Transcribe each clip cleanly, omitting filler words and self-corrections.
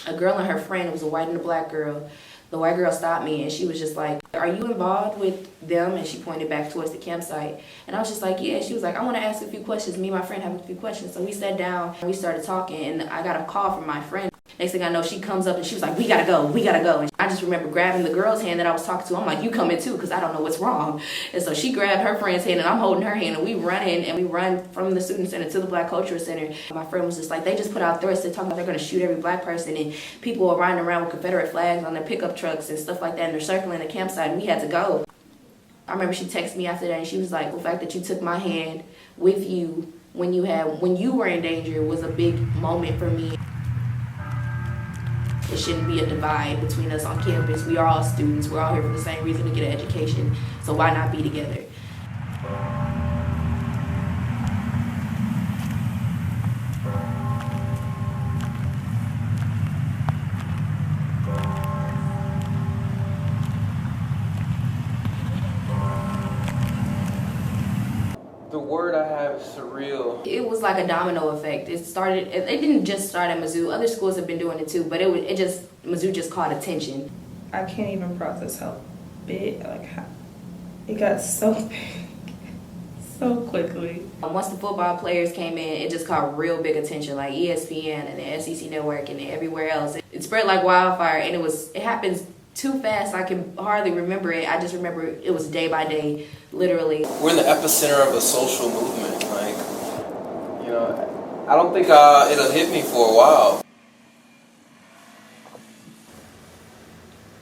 a girl and her friend, it was a white and a black girl. The white girl stopped me and she was just like, "Are you involved with them?" And she pointed back towards the campsite. And I was just like, "Yeah." She was like, "I want to ask a few questions. Me and my friend have a few questions." So we sat down and we started talking, and I got a call from my friend. Next thing I know, she comes up and she was like, we gotta go. And I just remember grabbing the girl's hand that I was talking to. I'm like, "You coming too?" Because I don't know what's wrong. And so she grabbed her friend's hand and I'm holding her hand, and we run from the student center to the Black Cultural Center. My friend was just like, "They just put out threats. They're talking about they're gonna shoot every black person, and people are riding around with Confederate flags on their pickup trucks and stuff like that, and they're circling the campsite, and we had to go." I remember she texted me after that and she was like, "The fact that you took my hand with you when you were in danger was a big moment for me. It shouldn't be a divide between us on campus. We are all students. We're all here for the same reason, to get an education. So why not be together?" The word I have is surreal. It was like a domino effect. It didn't just start at Mizzou. Other schools have been doing it too, but Mizzou just caught attention. I can't even process how big, how it got so big so quickly. Once the football players came in, it just caught real big attention, like ESPN and the SEC Network and everywhere else. It spread like wildfire, and it happens too fast. I can hardly remember it. I just remember it was day by day, literally. We're in the epicenter of a social movement. I don't think it'll hit me for a while.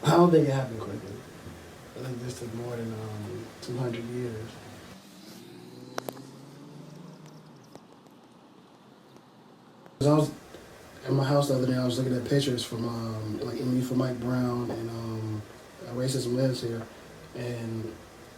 I don't think it happened quickly. I think this took more than 200 years. I was at my house the other day. I was looking at pictures from MU for Mike Brown and Racism Lives Here, and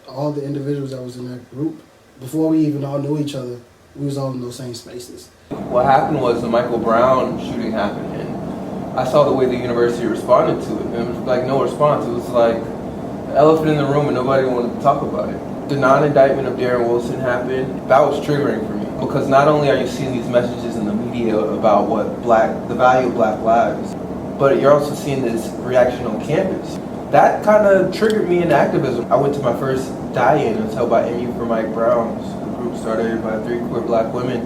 all the individuals that was in that group, before we even all knew each other, we was all in those same spaces. What happened was the Michael Brown shooting happened, and I saw the way the university responded to it. It was like no response. It was like an elephant in the room and nobody wanted to talk about it. The non-indictment of Darren Wilson happened. That was triggering for me, because not only are you seeing these messages in the media about the value of black lives, but you're also seeing this reaction on campus. That kind of triggered me into activism. I went to my first die-in. It was held by MU for Mike Brown. The group started by 3 queer black women,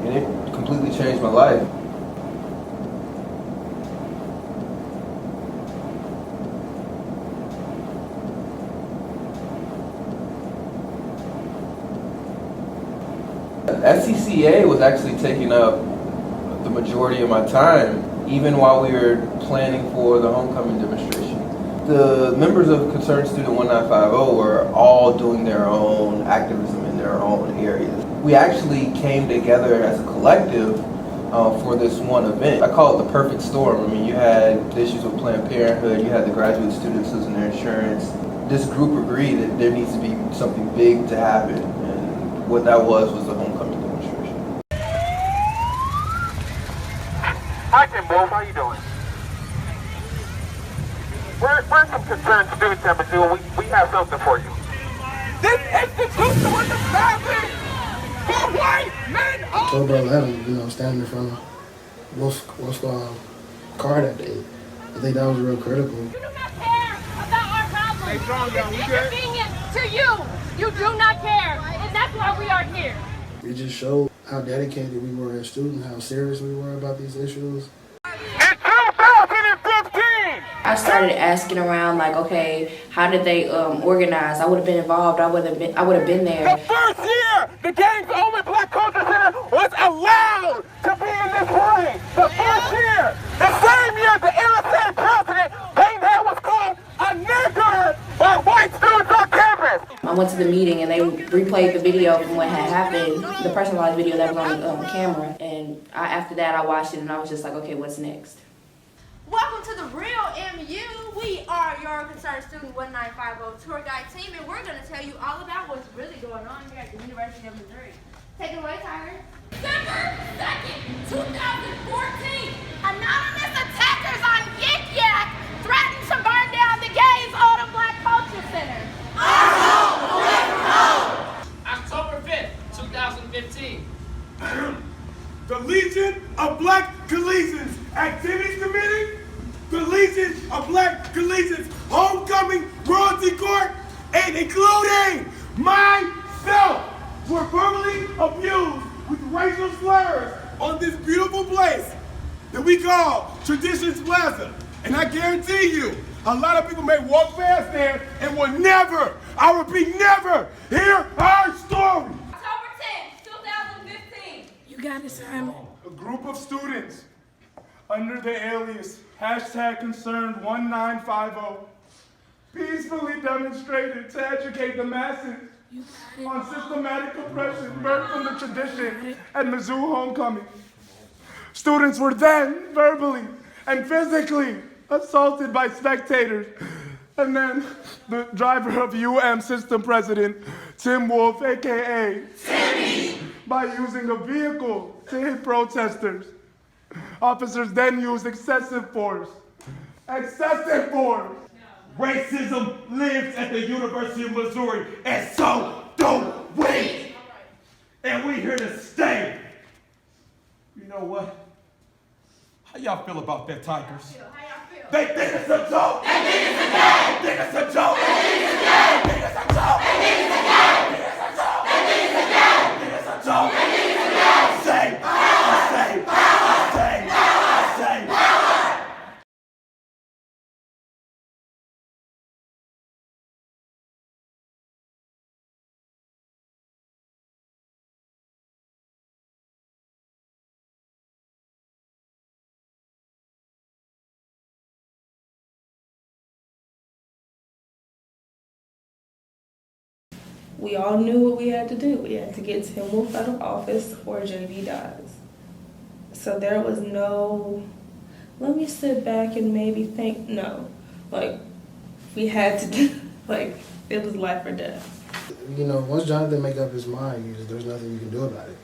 and it completely changed my life. SCCA was actually taking up the majority of my time, even while we were planning for the homecoming demonstration. The members of Concerned Student 1950 were all doing their own activism in their own areas. We actually came together as a collective for this one event. I call it the perfect storm. I mean, you had the issues with Planned Parenthood, you had the graduate students losing their insurance. This group agreed that there needs to be something big to happen, and what that was the homecoming demonstration. Hi, Tim Wolf. How you doing? We're some concerned students at Mizzou. We have something for you. This institution was established for white men only. October 11th, standing in front of Wolf's car that day, I think that was real critical. You do not care about our problems. Stay strong, y'all. We It's good. inconvenient to you. You do not care, and that's why we are here. It just showed how dedicated we were as students, how serious we were about these issues. In 2015. I started asking around, like, okay, how did they organize? I would have been involved. I would have been there. The first year the Gangs Only Black Culture Center was allowed to be in this ring. The first year. The same year the LSA president, Payne was called a nigger by white students on campus. I went to the meeting and they replayed the video from what had happened, the personalized video that was on camera. And after that, I watched it and I was just like, okay, what's next? Welcome to the Real MU. We are your Concerned Student 1950 tour guide team, and we're going to tell you all about what's really going on here at the University of Missouri. Take it away, Tyler. December 2nd, 2014, anonymous attackers on Yik Yak threatened to burn down the Gays Autumn Black Culture Center. Our home away from home. October 5th, 2015. The Legion of Black Collegians Activities Committee Association of Black Collegians Homecoming Royalty Court, and including myself, were verbally abused with racial slurs on this beautiful place that we call Traditions Plaza. And I guarantee you, a lot of people may walk past there and will never, I repeat, never hear our story. October 10th, 2015. You got it, Simon. A group of students under the alias #concerned1950 peacefully demonstrated to educate the masses on systematic oppression birthed from the tradition at Mizzou homecoming. Students were then verbally and physically assaulted by spectators, and then the driver of UM system president, Tim Wolf, aka Timmy, by using a vehicle to hit protesters. Officers then used excessive force. Excessive force! Racism lives at the University of Missouri, and so do we! And we here to stay. You know what? How y'all feel about that, Tigers? They think it's a joke! They think it's a game! They think it's a joke! They think it's a game! They think it's a joke! They think it's a game! They think it's a joke! They think it's a game! They think it's a joke! They think it's a game! I say! We all knew what we had to do. We had to get Tim Wolf out of office or JV dies. So there was no, let me sit back and maybe think, no. Like, we had to do, like, it was life or death. You know, once Jonathan make up his mind, there's nothing you can do about it.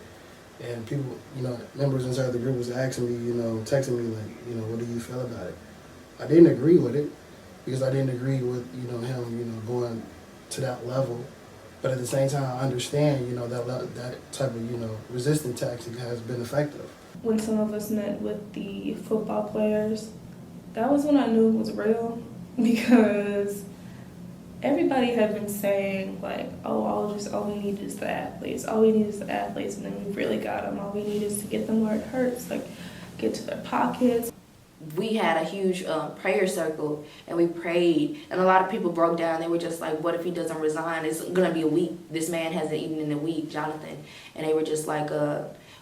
And people, you know, members inside the group was asking me, you know, texting me like, you know, what do you feel about it? I didn't agree with it because I didn't agree with, you know, him, you know, going to that level. But at the same time, I understand, you know, that type of, you know, resistance tactic has been effective. When some of us met with the football players, that was when I knew it was real, because everybody had been saying, like, oh, all we need is the athletes. All we need is the athletes, and then we really got them. All we need is to get them where it hurts, like, get to their pockets. We had a huge prayer circle, and we prayed, and a lot of people broke down. They were just like, what if he doesn't resign? It's gonna be a week. This man hasn't eaten in a week, Jonathan. And they were just like,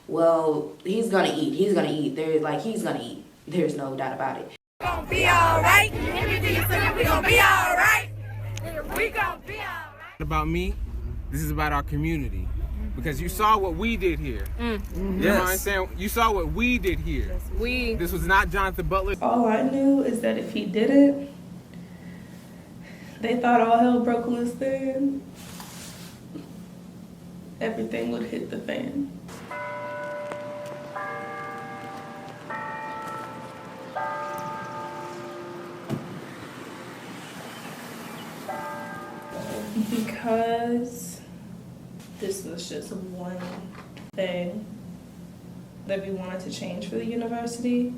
well, he's gonna eat. They're like, he's gonna eat. There's no doubt about it. We gonna be alright. Everything is good. We gonna be alright. We gonna be alright. About me, this is about our community. Because you saw what we did here. You know what I'm saying? You saw what we did here. This was not Jonathan Butler. All I knew is that if he didn't, they thought all hell broke loose then. Everything would hit the fan. Because this was just one thing that we wanted to change for the university,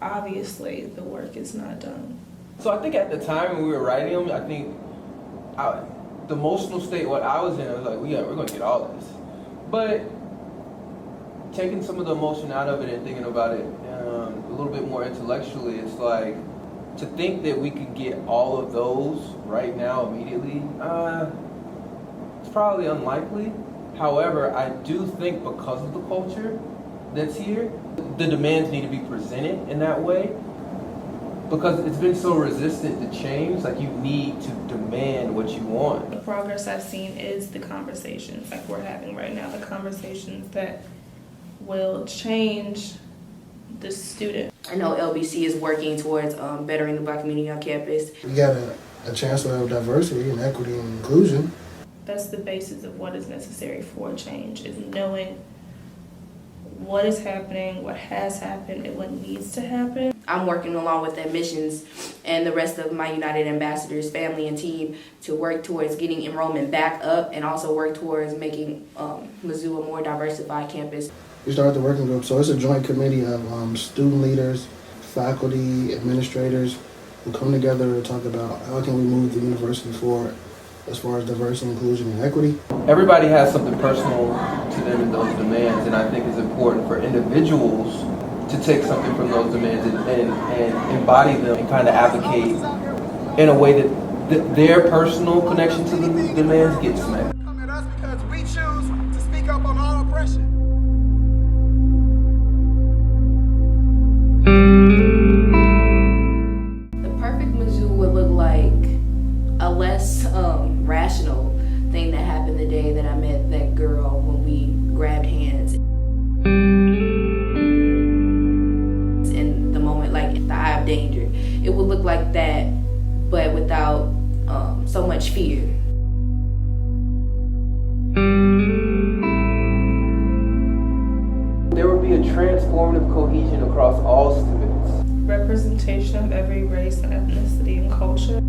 obviously the work is not done. So I think at the time when we were writing them, I think the emotional state what I was in, I was like, we're going to get all this. But taking some of the emotion out of it and thinking about it a little bit more intellectually, it's like, to think that we could get all of those right now immediately, it's probably unlikely. However, I do think because of the culture that's here, the demands need to be presented in that way. Because it's been so resistant to change, like you need to demand what you want. The progress I've seen is the conversations like we're having right now, the conversations that will change the student. I know LBC is working towards bettering the Black community on campus. We got a chancellor of diversity and equity and inclusion. That's the basis of what is necessary for change, is knowing what is happening, what has happened, and what needs to happen. I'm working along with admissions and the rest of my United Ambassadors family and team to work towards getting enrollment back up and also work towards making Mizzou a more diversified campus. We started the working group, so it's a joint committee of student leaders, faculty, administrators, who come together to talk about how can we move the university forward as far as diversity, inclusion, and equity. Everybody has something personal to them in those demands, and I think it's important for individuals to take something from those demands and embody them and kind of advocate in a way that their personal connection to the demands gets met. Come at us because we choose to speak up on all oppression. The perfect Mizzou would look like a less rational thing that happened the day that I met that girl when we grabbed hands. In the moment, like the eye of danger. It would look like that, but without so much fear. There would be a transformative cohesion across all students. Representation of every race and ethnicity and culture.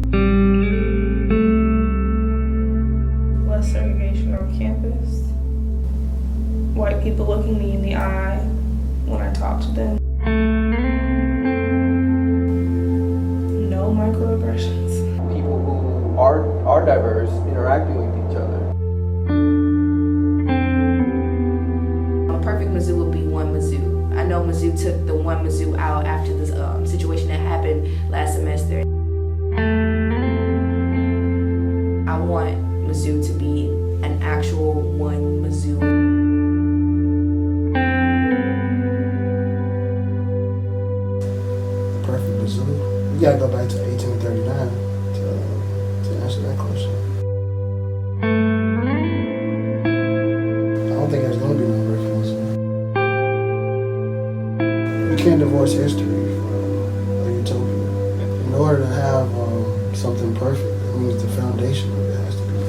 Less segregation on campus. White people looking me in the eye when I talk to them. No microaggressions. People who are diverse interacting with each other. A perfect Mizzou would be one Mizzou. I know Mizzou took the one Mizzou out after this situation that happened last semester. I want Mizzou to be an actual one Mizzou. Perfect Mizzou. We gotta go back to 1839 to answer that question. I don't think there's gonna be no perfect Mizzou. You can't divorce history from a utopia. In order to have something perfect, that means the foundation of it has to be perfect.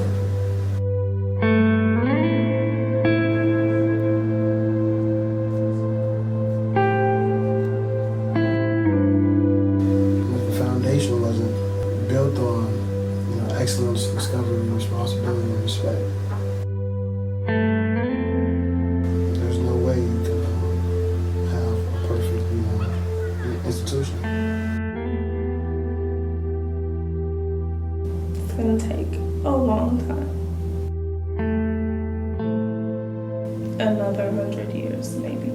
Wasn't built on, excellence, discovery, responsibility, and respect. There's no way you can have a perfect, institution. It's gonna take a long time. Another 100 years, maybe.